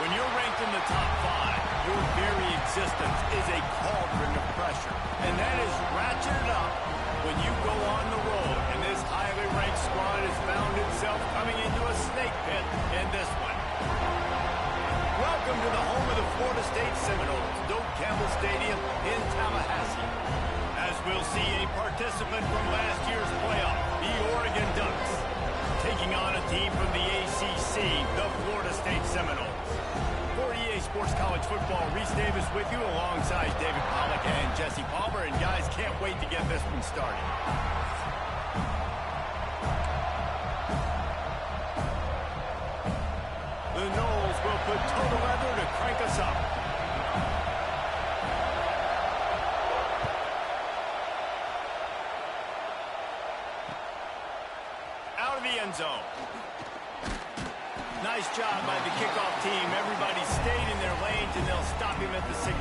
When you're ranked in the top 5, your very existence is a cauldron of pressure. And that is ratcheted up when you go on the road. And this highly ranked squad has found itself coming into a snake pit in this one. Welcome to the home of the Florida State Seminoles, Doak Campbell Stadium in Tallahassee. As we'll see a participant from last year's playoff, the Oregon Ducks, taking on a team from the ACC, the Florida State Seminoles. For EA Sports College Football, Reese Davis with you alongside David Pollack and Jesse Palmer. And guys, can't wait to get this one started. The Noles will put total leather to crank us up. Out of the end zone. Nice job by the kickoff team. Everybody stayed in their lanes, and they'll stop him at the 16.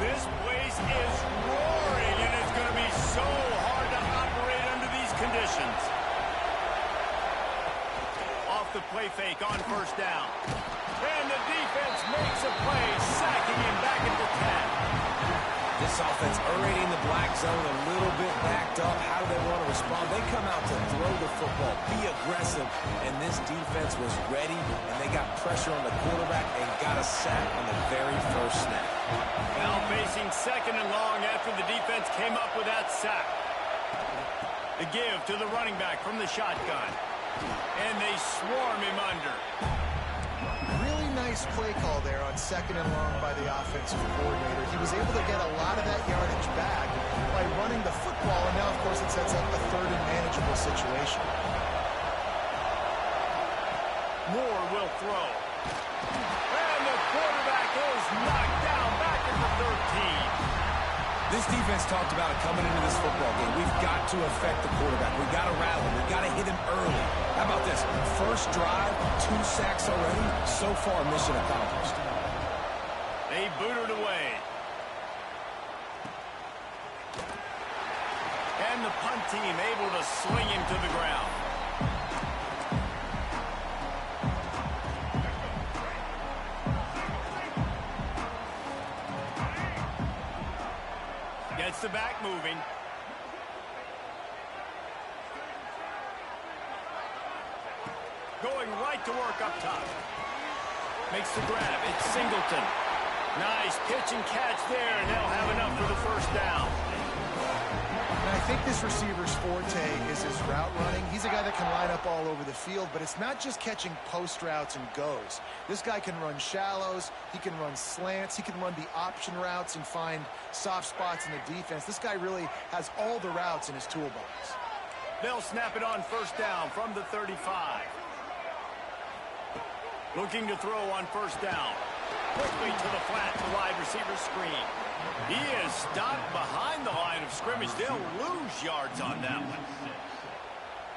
This place is roaring, and it's going to be so hard to operate under these conditions. Off the play fake on first down. And the defense makes a play, sacking him back at the 10. This offense already in the black zone, a little bit backed up. How do they want to respond? They come out to throw the football, be aggressive, and this defense was ready, and they got pressure on the quarterback and got a sack on the very first snap. Now facing second and long after the defense came up with that sack. The give to the running back from the shotgun. And they swarm him under. Really nice play call there on second and long by the offensive coordinator. He was able to get a lot of that yardage back by running the football, and now, of course, it sets up a third and manageable situation. Moore will throw. And the quarterback is knocked down back at the 13. This defense talked about it coming into this football game. We've got to affect the quarterback. We've got to rattle him. We've got to hit him early. How about this? First drive, 2 sacks already. So far, mission accomplished. They booted away. And the punt team able to swing him to the ground. Gets the back moving. Going right to work up top. Makes the grab. It's Singleton. Nice pitch and catch there, and they'll have enough for the first down. And I think this receiver's forte is his route running. He's a guy that can line up all over the field, but it's not just catching post routes and goes. This guy can run shallows, he can run slants, he can run the option routes and find soft spots in the defense. This guy really has all the routes in his toolbox. They'll snap it on first down from the 35. Looking to throw on first down. Quickly to the flat, the wide receiver screen. He is stopped behind the line of scrimmage. They'll lose yards on that one.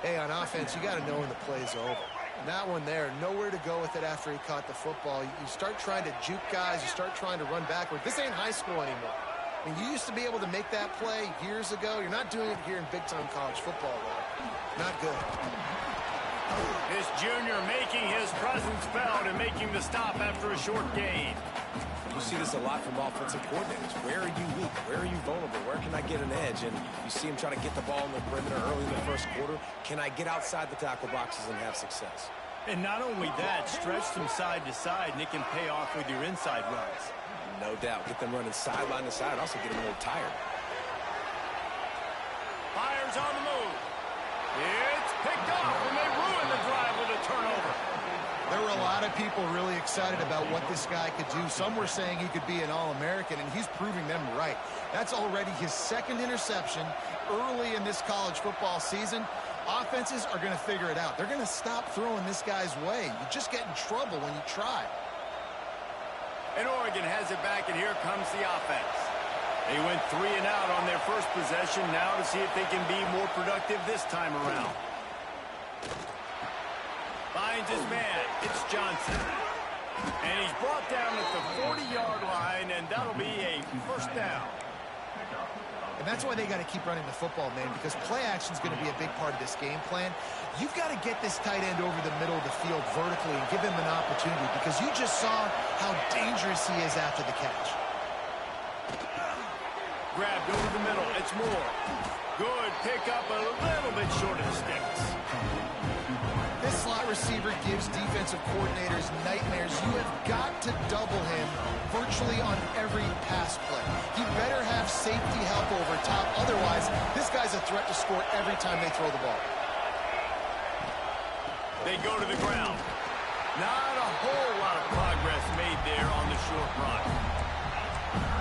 Hey, on offense, you got to know when the play's over. And that one there, nowhere to go with it after he caught the football. You start trying to juke guys. You start trying to run backward. This ain't high school anymore. I mean, you used to be able to make that play years ago. You're not doing it here in big-time college football, though. Not good. This junior making his presence felt and making the stop after a short gain. You see this a lot from offensive coordinators. Where are you weak? Where are you vulnerable? Where can I get an edge? And you see him try to get the ball in the perimeter early in the first quarter. Can I get outside the tackle boxes and have success? And not only that, stretch from side to side, and it can pay off with your inside runs. No doubt. Get them running sideline to side. Also get them a little tired. Fires on the move. It's picked off, and they ruin the drive with a turnover. There were a lot of people really excited about what this guy could do. Some were saying he could be an All-American, and he's proving them right. That's already his second interception early in this college football season. Offenses are going to figure it out. They're going to stop throwing this guy's way. You just get in trouble when you try. And Oregon has it back, and here comes the offense. They went 3 and out on their first possession, now to see if they can be more productive this time around. Finds his man. It's Johnson. And he's brought down at the 40-yard line, and that'll be a first down. And that's why they got to keep running the football, man, because play action is going to be a big part of this game plan. You've got to get this tight end over the middle of the field vertically and give him an opportunity, because you just saw how dangerous he is after the catch. Grabbed over the middle. It's Moore. Good pickup, a little bit short of the sticks. This slot receiver gives defensive coordinators nightmares. You have got to double him virtually on every pass play. He better have safety help over top. Otherwise, this guy's a threat to score every time they throw the ball. They go to the ground. Not a whole lot of progress made there on the short run.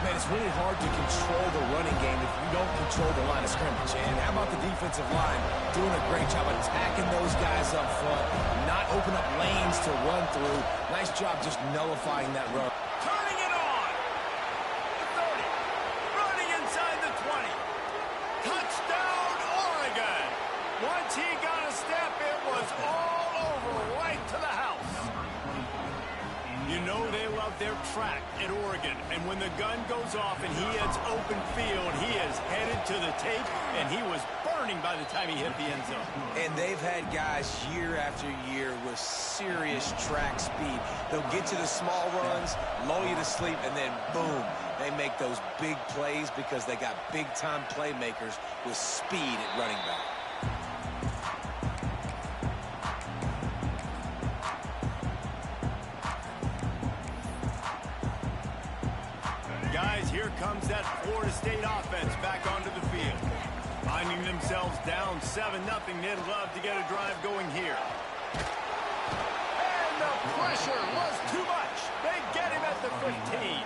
Man, it's really hard to control the running game if you don't control the line of scrimmage. And how about the defensive line doing a great job attacking those guys up front, not open up lanes to run through. Nice job just nullifying that run. Turning it on. The 30. Running inside the 20. Touchdown, Oregon. Once he got a step, it was all over, right to the house. You know they love their track at Oregon, and when the gun goes off and he hits open field, he is headed to the tape, and he was burning by the time he hit the end zone. And they've had guys year after year with serious track speed. They'll get to the small runs, lull you to sleep, and then boom, they make those big plays because they got big-time playmakers with speed at running back. Guys, here comes that Florida State offense back onto the field. Finding themselves down 7-0, they'd love to get a drive going here. And the pressure was too much. They get him at the 15.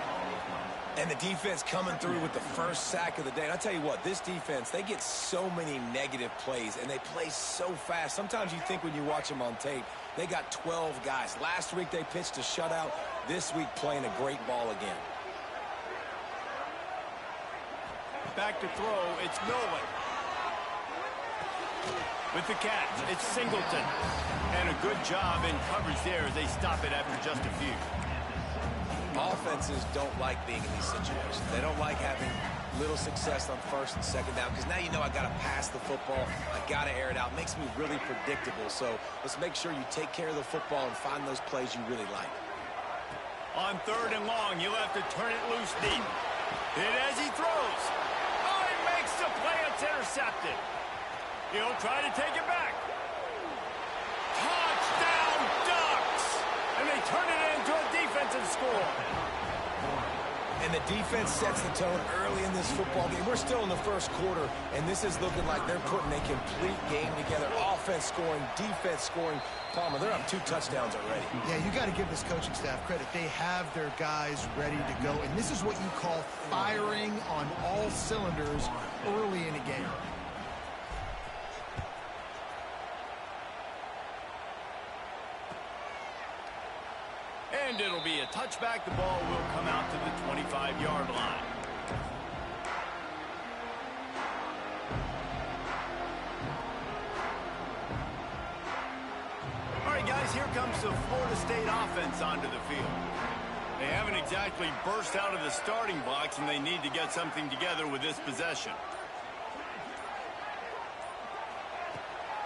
And the defense coming through with the first sack of the day. And I'll tell you what, this defense, they get so many negative plays, and they play so fast. Sometimes you think when you watch them on tape, they got 12 guys. Last week they pitched a shutout. This week playing a great ball again. Back to throw, it's Nolan. With the catch, it's Singleton. And a good job in coverage there as they stop it after just a few. Offenses don't like being in these situations. They don't like having little success on first and second down, because now you know I got to pass the football. I got to air it out. It makes me really predictable. So let's make sure you take care of the football and find those plays you really like. On 3rd and long, you'll have to turn it loose deep. Hit as he throws. Oh, he makes the play. It's intercepted. He'll try to take it back. Touchdown, Ducks! And they turn it into a defensive score. And the defense sets the tone early in this football game. We're still in the first quarter, and this is looking like they're putting a complete game together. Offense scoring, defense scoring. Palmer, they're up 2 touchdowns already. Yeah, you got to give this coaching staff credit. They have their guys ready to go, and this is what you call firing on all cylinders early in a game. And it'll be a touchback. The ball will come out to the 25-yard line. All right, guys, here comes the Florida State offense onto the field. They haven't exactly burst out of the starting blocks, and they need to get something together with this possession.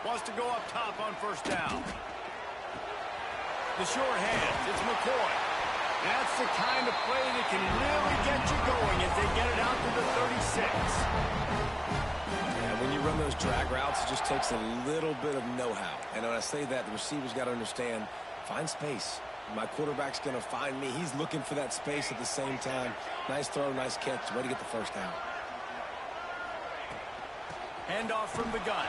Wants to go up top on 1st down. The short hands, it's McCoy. That's the kind of play that can really get you going as they get it out to the 36. Yeah, when you run those drag routes, it just takes a little bit of know-how. And when I say that, the receivers got to understand, find space. My quarterback's going to find me. He's looking for that space at the same time. Nice throw, nice catch. Way to get the 1st down. Handoff from the gun.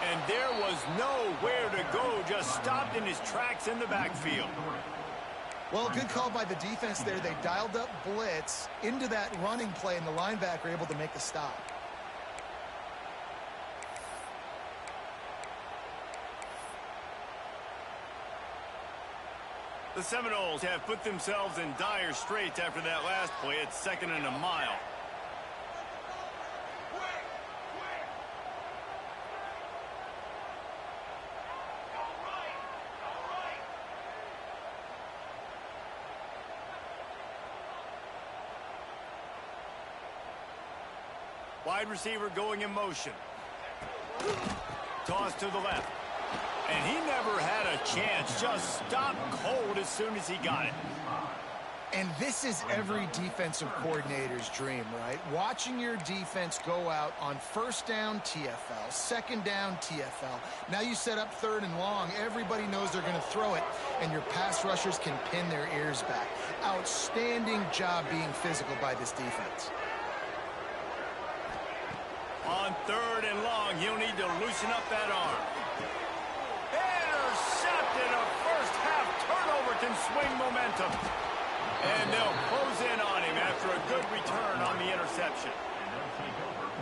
And there was nowhere to go, just stopped in his tracks in the backfield. Well, good call by the defense there. They dialed up blitz into that running play, and the linebacker able to make the stop. The Seminoles have put themselves in dire straits after that last play. It's 2nd and a mile. Wide receiver going in motion. Toss to the left. And he never had a chance. Just stopped cold as soon as he got it. And this is every defensive coordinator's dream, right? Watching your defense go out on first down, TFL, second down, TFL. Now you set up third and long. Everybody knows they're going to throw it, and your pass rushers can pin their ears back. Outstanding job being physical by this defense. On third and long, he'll need to loosen up that arm. Intercepted. A first half turnover can swing momentum. And they'll close in on him after a good return on the interception.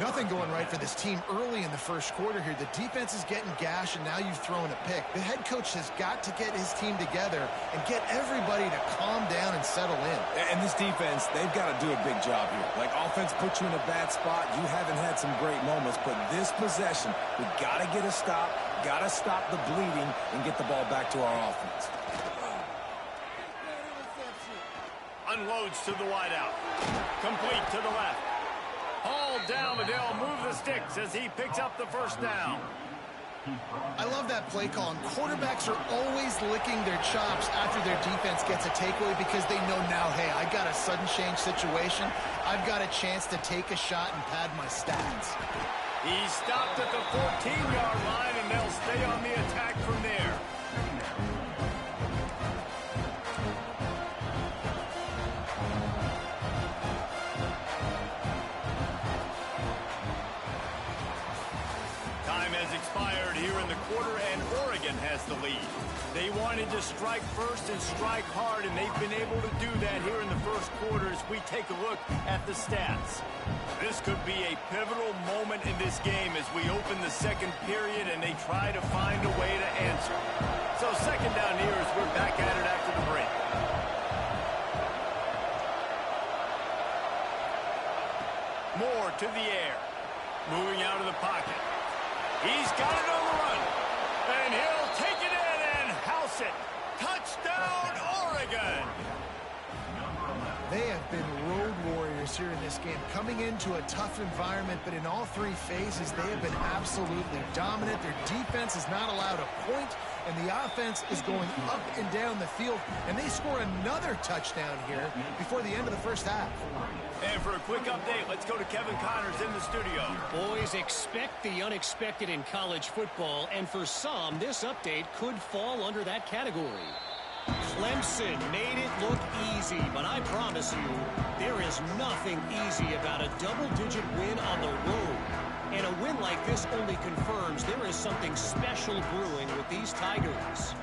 Nothing going right for this team early in the first quarter here. The defense is getting gashed, and now you've thrown a pick. The head coach has got to get his team together and get everybody to calm down and settle in. And this defense, they've got to do a big job here. Like, offense puts you in a bad spot. You haven't had some great moments, but this possession, we got to get a stop, got to stop the bleeding, and get the ball back to our offense. Unloads to the wideout. Complete to the left. Hauled down, but they'll move the sticks as he picks up the first down. I love that play call. And quarterbacks are always licking their chops after their defense gets a takeaway because they know now, hey, I got a sudden change situation. I've got a chance to take a shot and pad my stats. He stopped at the 14-yard line, and they'll stay on the attack from there. Expired here in the quarter, and Oregon has the lead. They wanted to strike first and strike hard, and they've been able to do that here in the first quarter as we take a look at the stats. This could be a pivotal moment in this game as we open the second period and they try to find a way to answer. So second down here as we're back at it after the break. Moore to the air. Moving out of the pocket. He's got it on the run, and he'll take it in and house it. Touchdown, Oregon! They have been road warriors here in this game, coming into a tough environment, but in all three phases, they have been absolutely dominant. Their defense is not allowed a point, and the offense is going up and down the field, and they score another touchdown here before the end of the first half. And for a quick update, let's go to Kevin Connors in the studio. Boys, expect the unexpected in college football, and for some, this update could fall under that category. Clemson made it look easy, but I promise you, there is nothing easy about a double-digit win on the road. And a win like this only confirms there is something special brewing with these Tigers.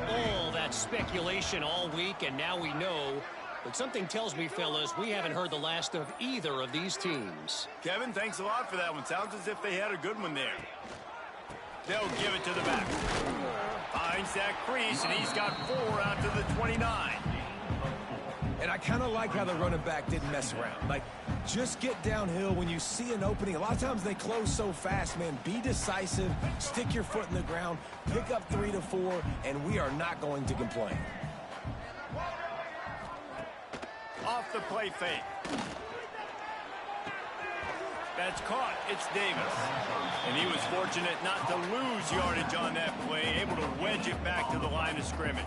All that speculation all week, and now we know. But something tells me, fellas, we haven't heard the last of either of these teams. Kevin, thanks a lot for that one. Sounds as if they had a good one there. They'll give it to the back. Finds that crease, and he's got 4 out to the 29. And I kind of like how the running back didn't mess around. Like, just get downhill when you see an opening. A lot of times they close so fast, man. Be decisive, stick your foot in the ground, pick up 3 to 4, and we are not going to complain. Off the play fake. That's caught. It's Davis. And he was fortunate not to lose yardage on that play, able to wedge it back to the line of scrimmage.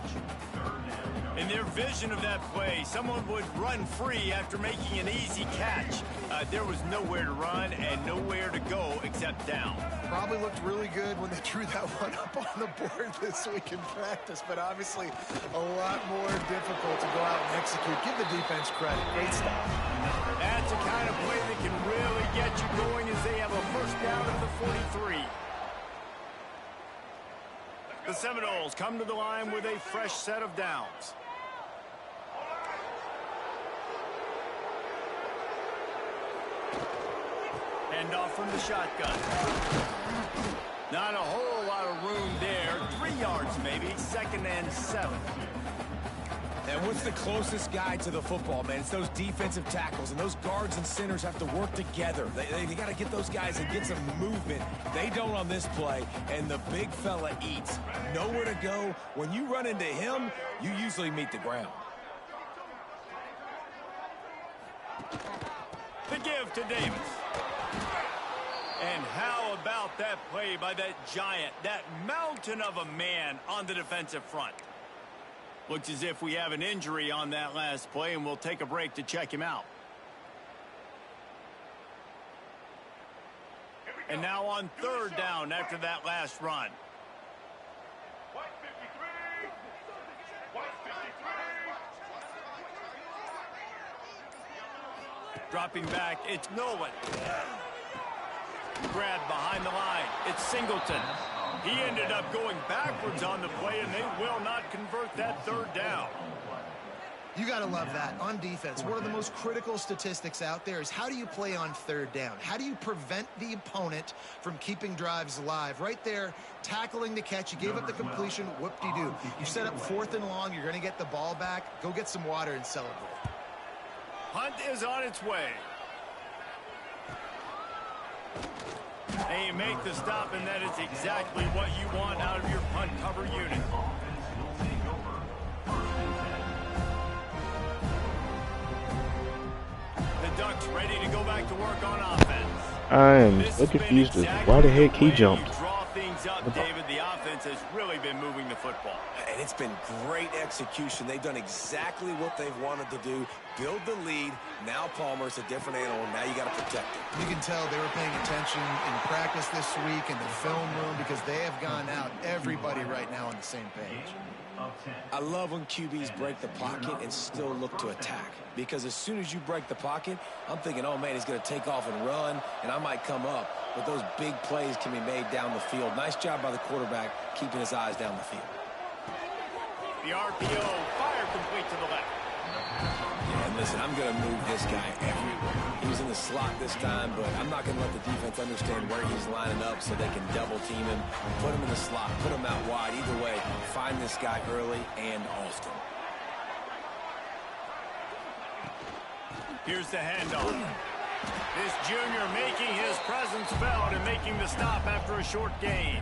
In their vision of that play, someone would run free after making an easy catch. There was nowhere to run and nowhere to go except down. Probably looked really good when they drew that one up on the board this week in practice, but obviously a lot more difficult to go out and execute. Give the defense credit. Great stuff. That's the kind of play that can really get you going as they have a first down at the 43. The Seminoles come to the line with a fresh set of downs. Hand off from the shotgun. Not a whole lot of room there. 3 yards maybe. 2nd and 7. And what's the closest guy to the football, man? It's those defensive tackles, and those guards and centers have to work together. They got to get those guys and get some movement. They don't on this play, and the big fella eats. Nowhere to go. When you run into him, you usually meet the ground. The give to Davis. And how about that play by that giant, that mountain of a man on the defensive front? Looks as if we have an injury on that last play, and we'll take a break to check him out. And now on third down after that last run. Dropping back, it's Nolan. Grabbed behind the line, it's Singleton. He ended up going backwards on the play, and they will not convert that third down. You got to love that. On defense, one of the most critical statistics out there is how do you play on third down? How do you prevent the opponent from keeping drives alive? Right there, tackling the catch. You gave up the completion. Whoop-de-doo. You set up 4th and long. You're going to get the ball back. Go get some water and celebrate. Hunt is on its way. And you make the stop, and that is exactly what you want out of your punt cover unit. The Ducks ready to go back to work on offense. I am so confused as why the heck he jumped. Draw things up, David. The offense has really been moving the football. And it's been great execution. They've done exactly what they've wanted to do. Build the lead. Now Palmer's a different animal. Now you got to protect it. You can tell they were paying attention in practice this week in the film room because they have gone out, everybody right now on the same page. I love when QBs break the pocket and still look to attack. Because as soon as you break the pocket, I'm thinking, oh, man, he's going to take off and run, and I might come up. But those big plays can be made down the field. Nice job by the quarterback keeping his eyes down the field. The RPO, fire complete to the left. Yeah, and listen, I'm going to move this guy everywhere. He was in the slot this time, but I'm not going to let the defense understand where he's lining up so they can double team him, put him in the slot, put him out wide. Either way, find this guy early and often. Here's the handoff. This junior making his presence felt and making the stop after a short gain.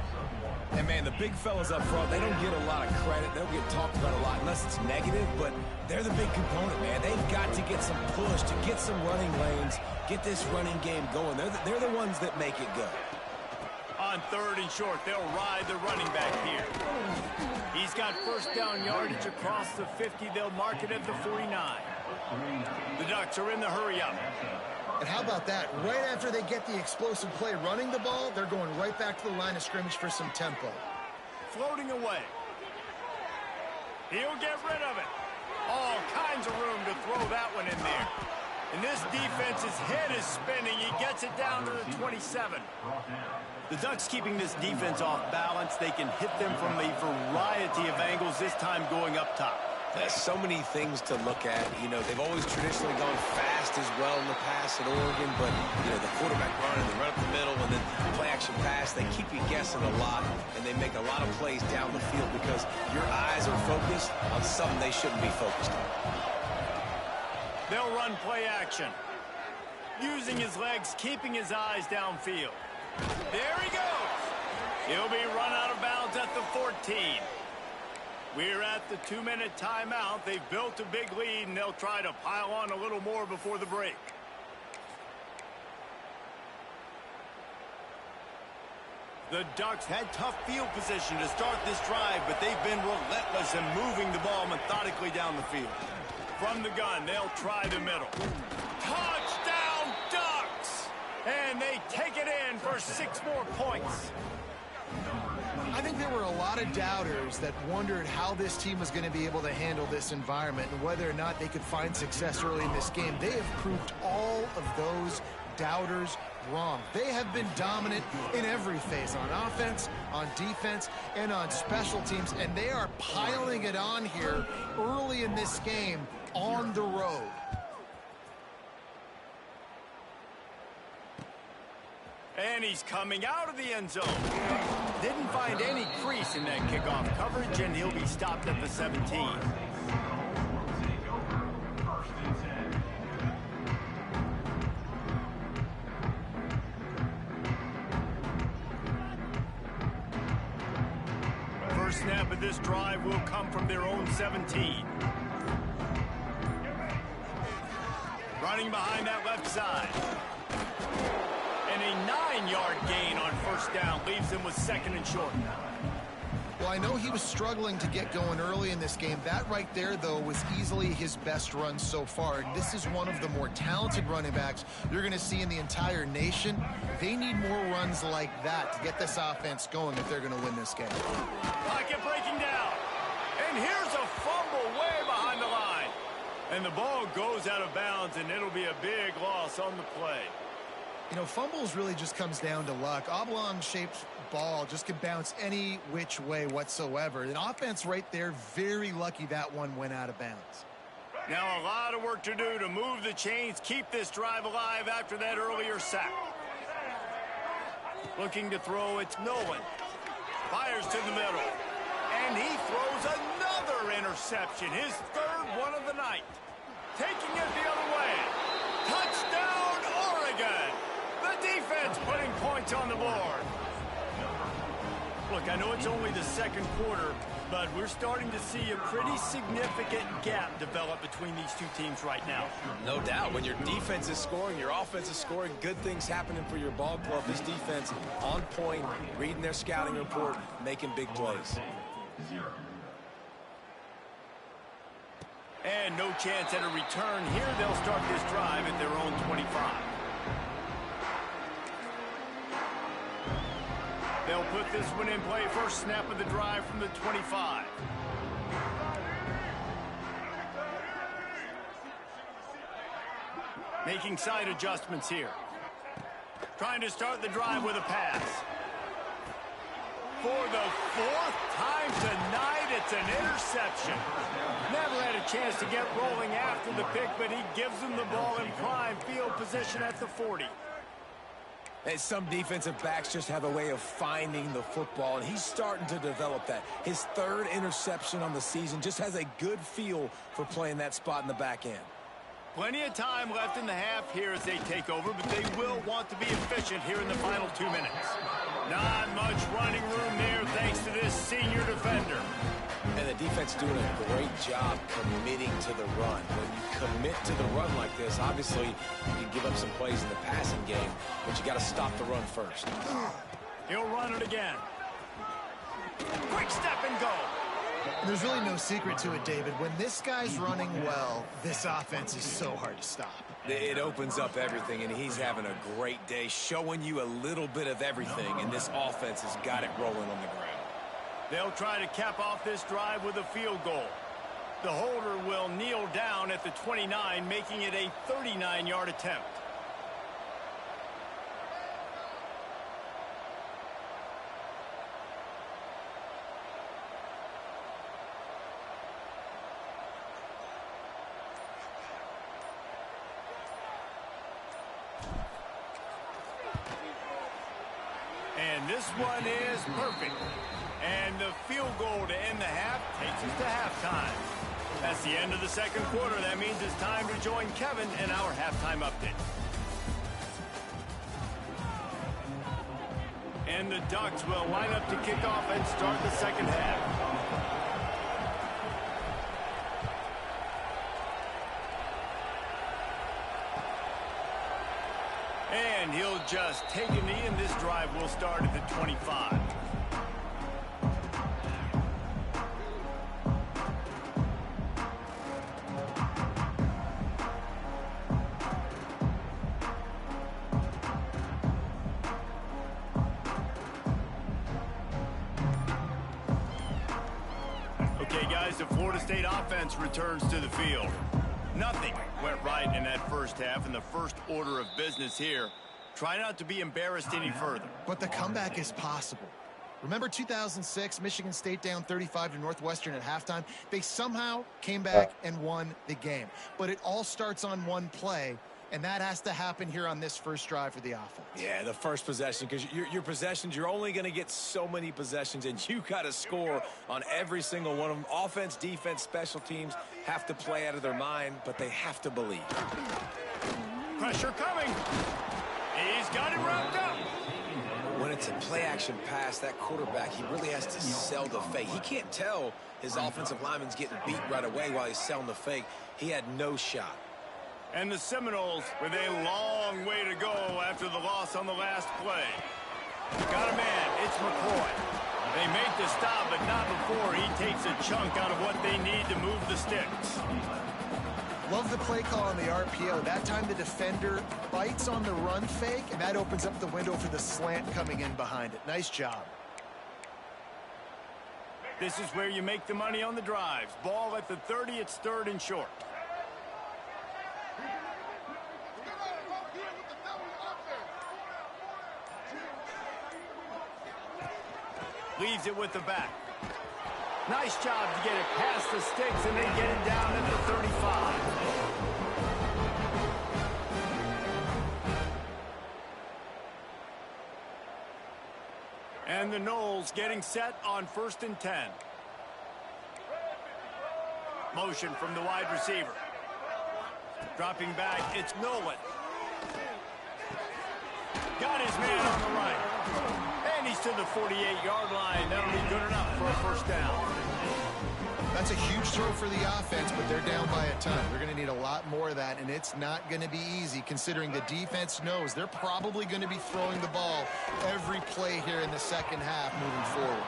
And, man, the big fellas up front, they don't get a lot of credit. They don't get talked about a lot unless it's negative, but they're the big component, man. They've got to get some push, to get some running lanes, get this running game going. They're the ones that make it go. On third and short, they'll ride the running back here. He's got first down yardage across the 50. They'll mark it at the 49. The Ducks are in the hurry-up. And how about that? Right after they get the explosive play running the ball, they're going right back to the line of scrimmage for some tempo. Floating away. He'll get rid of it. All kinds of room to throw that one in there. And this defense's head is spinning. He gets it down to the 27. The Ducks keeping this defense off balance. They can hit them from a variety of angles, this time going up top. There's so many things to look at. You know, they've always traditionally gone fast as well in the past at Oregon, but, you know, the quarterback run and they run up the middle and then play action pass, they keep you guessing a lot, and they make a lot of plays down the field because your eyes are focused on something they shouldn't be focused on. They'll run play action. Using his legs, keeping his eyes downfield. There he goes. He'll be run out of bounds at the 14. We're at the 2-minute timeout. They've built a big lead, and they'll try to pile on a little more before the break. The Ducks had tough field position to start this drive, but they've been relentless in moving the ball methodically down the field. From the gun, they'll try the middle. Touchdown, Ducks! And they take it in for 6 more points. I think there were a lot of doubters that wondered how this team was going to be able to handle this environment and whether or not they could find success early in this game. They have proved all of those doubters wrong. They have been dominant in every phase, on offense, on defense, and on special teams, and they are piling it on here early in this game on the road. And he's coming out of the end zone. Didn't find any crease in that kickoff coverage, and he'll be stopped at the 17. First snap of this drive will come from their own 17. Running behind that left side. And a 9-yard gain on first down. Leaves him with 2nd and short. Well, I know he was struggling to get going early in this game. That right there, though, was easily his best run so far. And this is one of the more talented running backs you're going to see in the entire nation. They need more runs like that to get this offense going if they're going to win this game. Pocket breaking down. And here's a fumble way behind the line. And the ball goes out of bounds, and it'll be a big loss on the play. You know, fumbles really just comes down to luck. Oblong-shaped ball just can bounce any which way whatsoever. An offense right there, very lucky that one went out of bounds. Now a lot of work to do to move the chains, keep this drive alive after that earlier sack. Looking to throw, it's Nolan. Fires to the middle. And he throws another interception, his 3rd one of the night. Taking it the other way. Touchdown, Oregon! The defense putting points on the board. Look, I know it's only the 2nd quarter, but we're starting to see a pretty significant gap develop between these two teams right now. No doubt. When your defense is scoring, your offense is scoring, good things happening for your ball club. This defense on point, reading their scouting report, making big plays. And no chance at a return here. They'll start this drive at their own 25. They'll put this one in play. First snap of the drive from the 25. Making side adjustments here. Trying to start the drive with a pass. For the 4th time tonight, it's an interception. Never had a chance to get rolling after the pick, but he gives them the ball in prime field position at the 40. And some defensive backs just have a way of finding the football, and he's starting to develop that. His 3rd interception on the season, just has a good feel for playing that spot in the back end. Plenty of time left in the half here as they take over, but they will want to be efficient here in the final 2 minutes. Not much running room there thanks to this senior defender. And the defense doing a great job committing to the run. When you commit to the run like this, obviously you can give up some plays in the passing game, but you got to stop the run first. He'll run it again. Quick step and go. There's really no secret to it, David. When this guy's running well, this offense is so hard to stop. It opens up everything, and he's having a great day, showing you a little bit of everything, and this offense has got it rolling on the ground. They'll try to cap off this drive with a field goal. The holder will kneel down at the 29, making it a 39-yard attempt. And this one is perfect. And the field goal to end the half takes us to halftime. That's the end of the 2nd quarter. That means it's time to join Kevin in our halftime update. And the Ducks will line up to kick off and start the 2nd half. And he'll just take a knee, and this drive will start at the 25. Okay, guys, the Florida State offense returns to the field. Nothing went right in that first half, and the first order of business here. Try not to be embarrassed any further. But the comeback is possible. Remember 2006, Michigan State down 35 to Northwestern at halftime? They somehow came back and won the game. But it all starts on one play, and that has to happen here on this first drive for the offense. Yeah, the first possession, because your possessions, you're only going to get so many possessions, and you got to score on every single one of them. Offense, defense, special teams have to play out of their mind, but they have to believe. Pressure coming. He's got it wrapped up. When it's a play-action pass, that quarterback, he really has to sell the fake. He can't tell his offensive lineman's getting beat right away while he's selling the fake. He had no shot. And the Seminoles with a long way to go after the loss on the last play. Got a man, it's McCoy. They make the stop, but not before he takes a chunk out of what they need to move the sticks. Love the play call on the RPO. That time the defender bites on the run fake, and that opens up the window for the slant coming in behind it. Nice job. This is where you make the money on the drives. Ball at the 30, it's 3rd and short. Leaves it with the back. Nice job to get it past the sticks, and they get it down at the 35. And the Noles getting set on 1st and 10. Motion from the wide receiver. Dropping back, it's Nolan. Got his man on the right. And he's to the 48-yard line. That'll be good enough for a first down. That's a huge throw for the offense, but they're down by a ton. They're going to need a lot more of that, and it's not going to be easy considering the defense knows they're probably going to be throwing the ball every play here in the second half moving forward.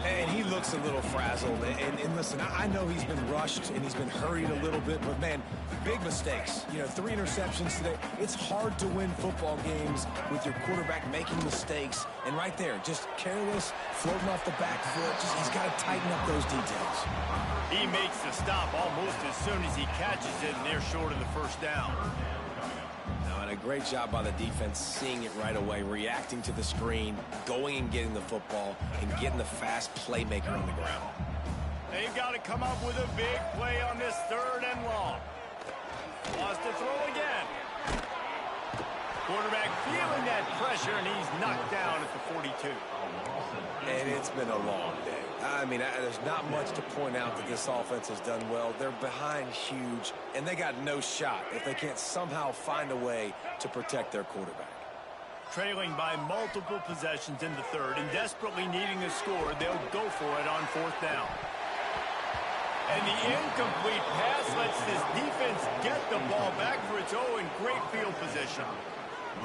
And he looks a little frazzled. And listen, I know he's been rushed and he's been hurried a little bit, but, man, big mistakes. 3 interceptions today. It's hard to win football games with your quarterback making mistakes. And right there, just careless, floating off the back foot. He's got to tighten up those details. He makes the stop almost as soon as he catches it, and they're short of the first down. And a great job by the defense seeing it right away, reacting to the screen, going and getting the football, and getting the fast playmaker on the ground. They've got to come up with a big play on this 3rd and long. Wants to throw again. Quarterback feeling that pressure, and he's knocked down at the 42. And it's been a long day. There's not much to point out that this offense has done well. They're behind huge, and they got no shot if they can't somehow find a way to protect their quarterback. Trailing by multiple possessions in the 3rd and desperately needing a score, they'll go for it on 4th down. And the incomplete pass lets this defense get the ball back for its own great field position.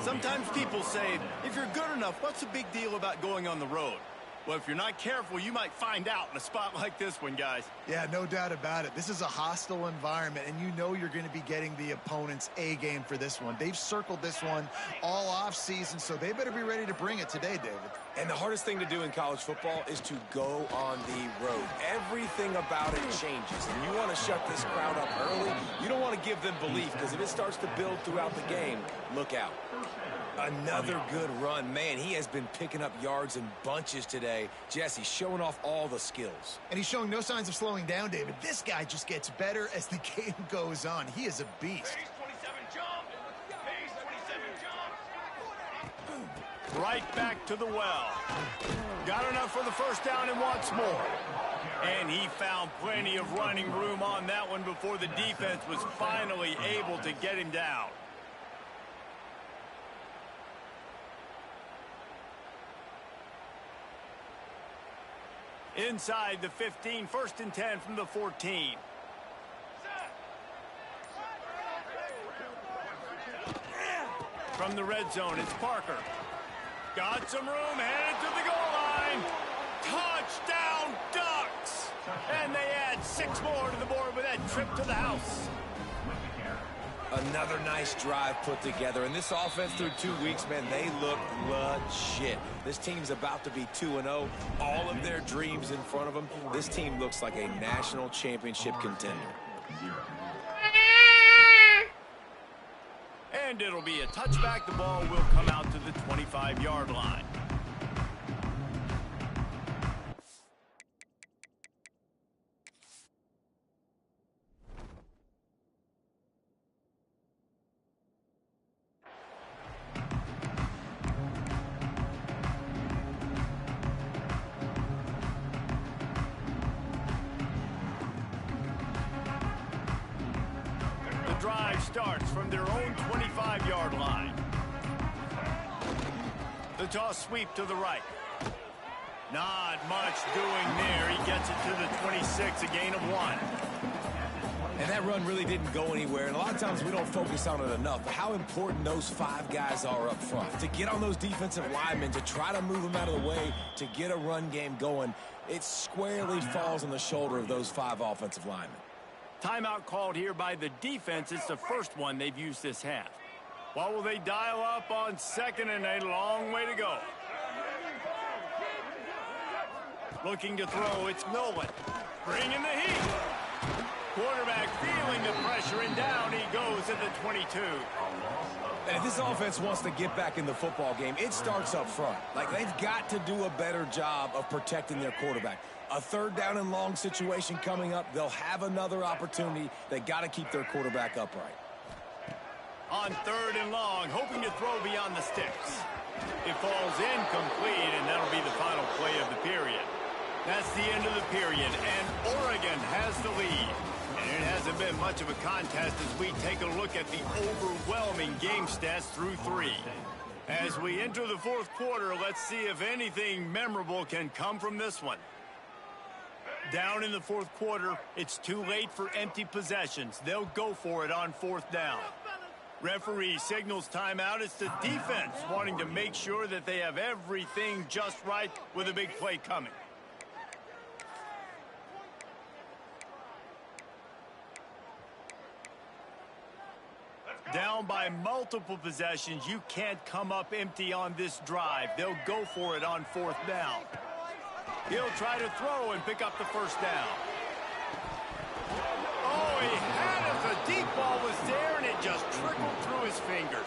Sometimes people say, if you're good enough, what's the big deal about going on the road? Well, if you're not careful, you might find out in a spot like this one, guys. Yeah, no doubt about it. This is a hostile environment, and you know you're going to be getting the opponent's A game for this one. They've circled this one all offseason, so they better be ready to bring it today, David. And the hardest thing to do in college football is to go on the road. Everything about it changes, and you want to shut this crowd up early. You don't want to give them belief, because if it starts to build throughout the game, look out. Another good run. Man, he has been picking up yards in bunches today. Jesse showing off all the skills. And he's showing no signs of slowing down, David. This guy just gets better as the game goes on. He is a beast. Right back to the well. Got enough for the first down and wants more. And he found plenty of running room on that one before the defense was finally able to get him down. Inside the 15, 1st and 10 from the 14. From the red zone, it's Parker. Got some room, headed to the goal line. Touchdown, Ducks! And they add 6 more to the board with that trip to the house. Another nice drive put together. And this offense through 2 weeks, man, they look legit. This team's about to be 2-0. All of their dreams in front of them. This team looks like a national championship contender. And it'll be a touchback. The ball will come out to the 25-yard line. Drive starts from their own 25-yard line. The toss sweep to the right. Not much doing there. He gets it to the 26, a gain of 1. And that run really didn't go anywhere, and a lot of times we don't focus on it enough, but how important those 5 guys are up front. To get on those defensive linemen, to try to move them out of the way, to get a run game going, it squarely falls on the shoulder of those 5 offensive linemen. Timeout called here by the defense. It's the first one they've used this half. What will they dial up on second and a long way to go? Looking to throw, it's Nolan. Bringing the heat. Quarterback feeling the pressure, and down he goes at the 22. And if this offense wants to get back in the football game, it starts up front. Like, they've got to do a better job of protecting their quarterback. A 3rd down and long situation coming up, they'll have another opportunity. They got to keep their quarterback upright. On 3rd and long, hoping to throw beyond the sticks. It falls incomplete, and that'll be the final play of the period. That's the end of the period, and Oregon has the lead. And it hasn't been much of a contest as we take a look at the overwhelming game stats through 3. As we enter the 4th quarter, let's see if anything memorable can come from this one. Down in the 4th quarter, it's too late for empty possessions. They'll go for it on 4th down. Referee signals timeout. It's the defense wanting to make sure that they have everything just right with a big play coming. Down by multiple possessions, you can't come up empty on this drive. They'll go for it on 4th down. He'll try to throw and pick up the 1st down. Oh, he had it. The deep ball was there, and it just trickled through his fingers.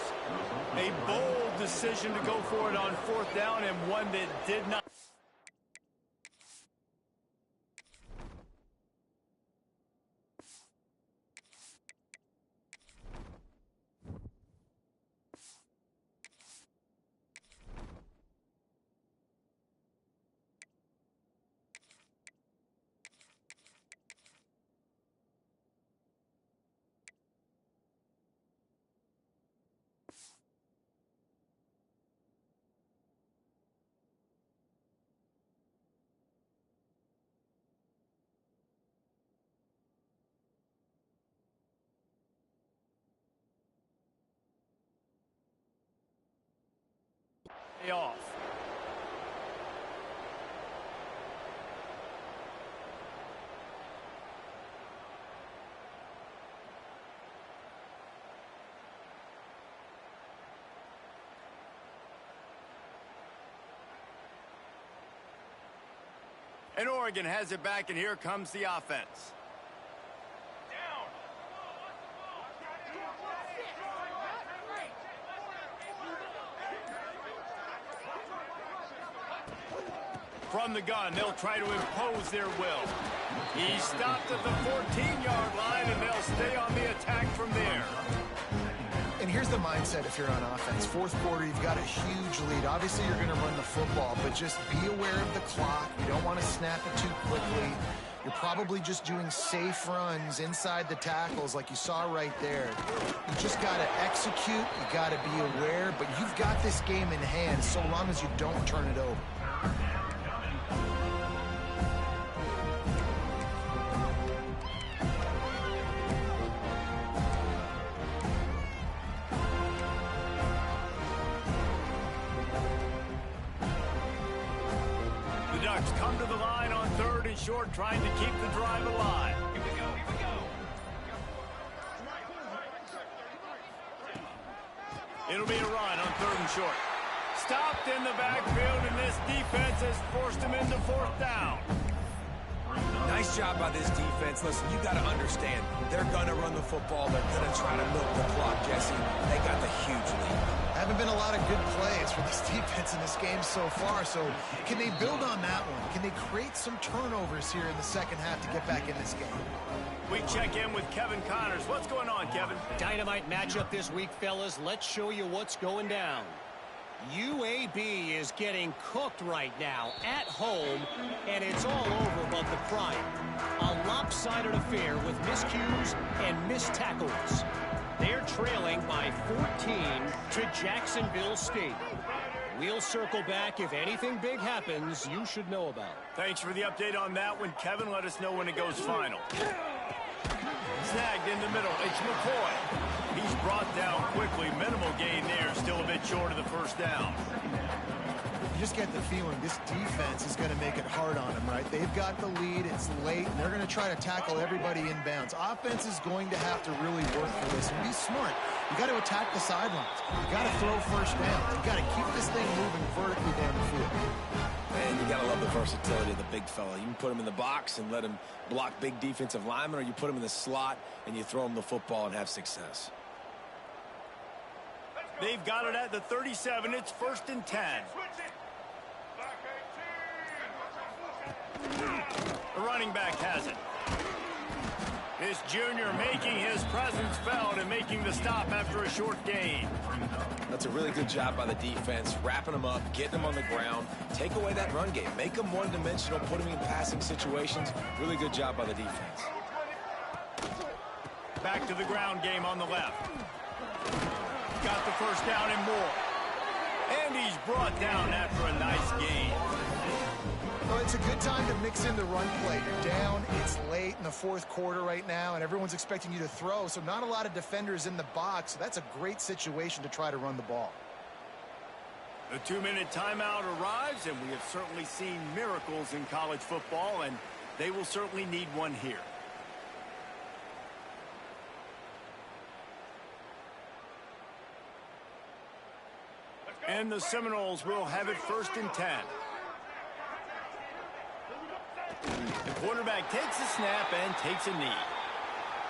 A bold decision to go for it on 4th down, and one that did not. Off. And Oregon has it back, and here comes the offense. From the gun, they'll try to impose their will. He stopped at the 14-yard line, and they'll stay on the attack from there. And here's the mindset if you're on offense. 4th quarter, you've got a huge lead. Obviously, you're going to run the football, but just be aware of the clock. You don't want to snap it too quickly. You're probably just doing safe runs inside the tackles like you saw right there. You just got to execute. You got to be aware, but you've got this game in hand so long as you don't turn it over. Come to the line on 3rd and short, trying to keep the drive alive. Here we go, here we go. It'll be a run on 3rd and short. Stopped in the backfield, and this defense has forced him into 4th down. Nice job by this defense. Listen, you got to understand, they're going to run the football. They're going to try to milk the clock, Jesse. They got the huge lead. Haven't been a lot of good plays for this defense in this game so far, so can they build on that one? Can they create some turnovers here in the second half to get back in this game? We check in with Kevin Connors. What's going on, Kevin? Dynamite matchup this week, fellas. Let's show you what's going down. UAB is getting cooked right now at home, and it's all over but the pride. A lopsided affair with miscues and missed tackles. They're trailing by 14 to Jacksonville State. We'll circle back. If anything big happens, you should know about it. Thanks for the update on that one, Kevin. Let us know when it goes final. snagged in the middle. It's McCoy. He's brought down quickly. Minimal gain there. Still a bit short of the first down. You just get the feeling this defense is going to make it hard on them, right? They've got the lead. It's late, and they're going to try to tackle everybody inbounds. Offense is going to have to really work for this and be smart. You got to attack the sidelines. You got to throw first downs. You got to keep this thing moving vertically down the field. And you got to love the versatility of the big fella. You can put him in the box and let him block big defensive linemen, or you put him in the slot and you throw him the football and have success. They've got it at the 37. It's 1st and 10. The running back has it. This junior making his presence felt and making the stop after a short gain. That's a really good job by the defense, wrapping them up, getting them on the ground, take away that run game, make them one-dimensional, put them in passing situations. Really good job by the defense. Back to the ground game on the left. Got the first down and more. And he's brought down after a nice gain. Well, it's a good time to mix in the run play. You're down, it's late in the fourth quarter right now, and everyone's expecting you to throw, so not a lot of defenders in the box. So that's a great situation to try to run the ball. The 2-minute timeout arrives, and we have certainly seen miracles in college football, and they will certainly need one here. And the Seminoles will have it 1st and 10. The quarterback takes a snap and takes a knee.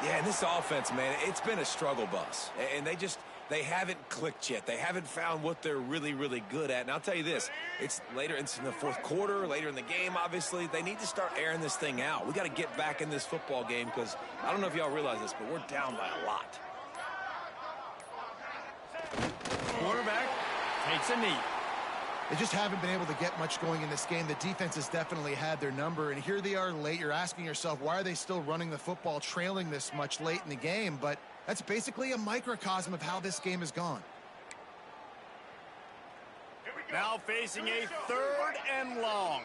Yeah, and this offense, man, it's been a struggle bus. And they haven't clicked yet. They haven't found what they're really, really good at. And I'll tell you this, it's later in the fourth quarter, later in the game, obviously. They need to start airing this thing out. We got to get back in this football game because I don't know if y'all realize this, but we're down by a lot. Quarterback takes a knee. They just haven't been able to get much going in this game. The defense has definitely had their number, and here they are late. You're asking yourself, why are they still running the football, trailing this much late in the game? But that's basically a microcosm of how this game has gone. Now facing a 3rd and long.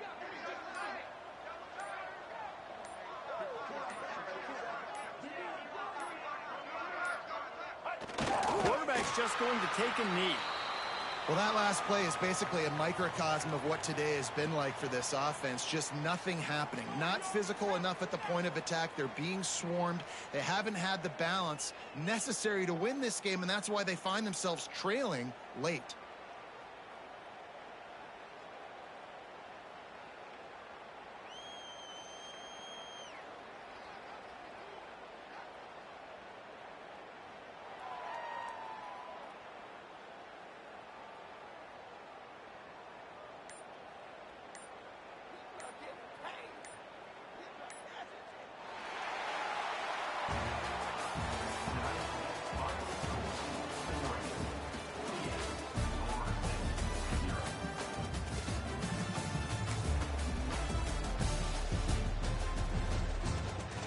Quarterback's just going to take a knee. Well, that last play is basically a microcosm of what today has been like for this offense. Just nothing happening. Not physical enough at the point of attack. They're being swarmed. They haven't had the balance necessary to win this game, and that's why they find themselves trailing late.